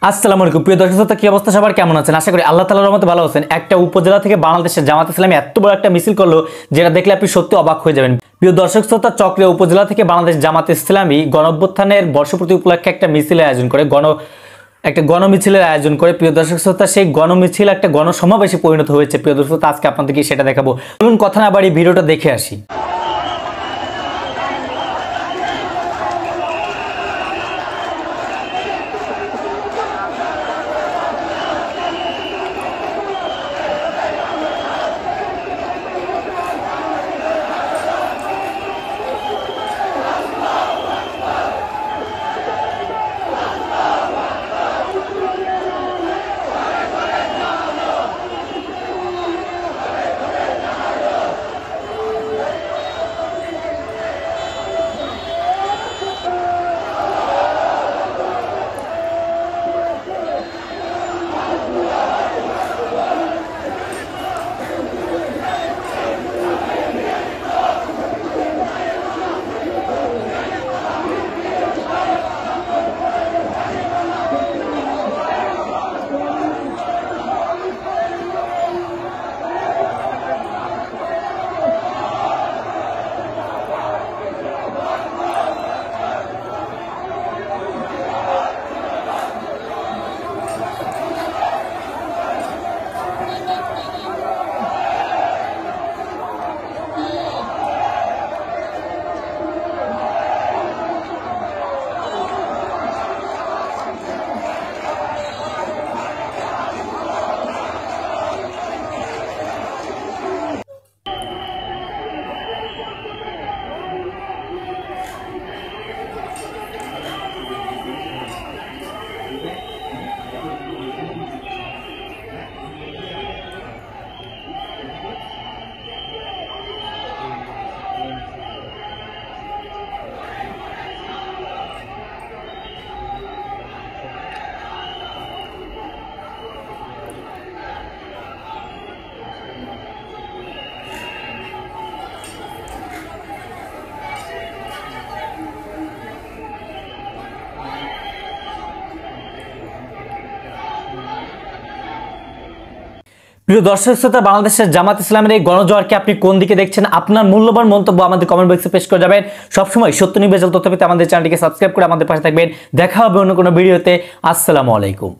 আসসালামু আলাইকুম প্রিয় দর্শক শ্রোতা, কি অবস্থা সবার, কেমন আছেন? আশা করি আল্লাহ তাআলার রহমতে ভালো আছেন। একটা উপজেলা থেকে বাংলাদেশের জামাত ইসলামী এত বড় একটা মিছিল করলো, যেটা দেখলে আপনি সত্যি অবাক হয়ে যাবেন। প্রিয় দর্শক শ্রোতা, চক্রিয়া উপজেলা থেকে বাংলাদেশ জামাত ইসলামী গণঅভ্যুত্থানের বর্ষপূর্তি উপলক্ষে একটা মিছিলের আয়োজন করে, গণমিছিলের আয়োজন করে। প্রিয় দর্শক শ্রোতা, সেই গণমিছিল একটা গণসমাবেশে পরিণত হয়েছে। প্রিয় দর্শক শ্রোতা, আজকে আপনাদেরকে সেটা দেখাবো। চলুন কথা না বাড়ি ভিডিওটা দেখে আসি। প্রিয় দর্শক শ্রোতা, বাংলাদেশের জামাত ইসলামের এই গণজোয়ারকে আপনি কোন দিকে দেখছেন? আপনার মূল্যবান মন্তব্য আমাদের কমেন্ট বক্সে পেশ করে যাবেন। সবসময় সত্য নির্ভেজাল তথ্য পেতে আমাদের চ্যানেলটিকে সাবস্ক্রাইব করে আমাদের পাশে থাকবেন। দেখা হবে অন্য কোনো ভিডিওতে। আসসালামু আলাইকুম।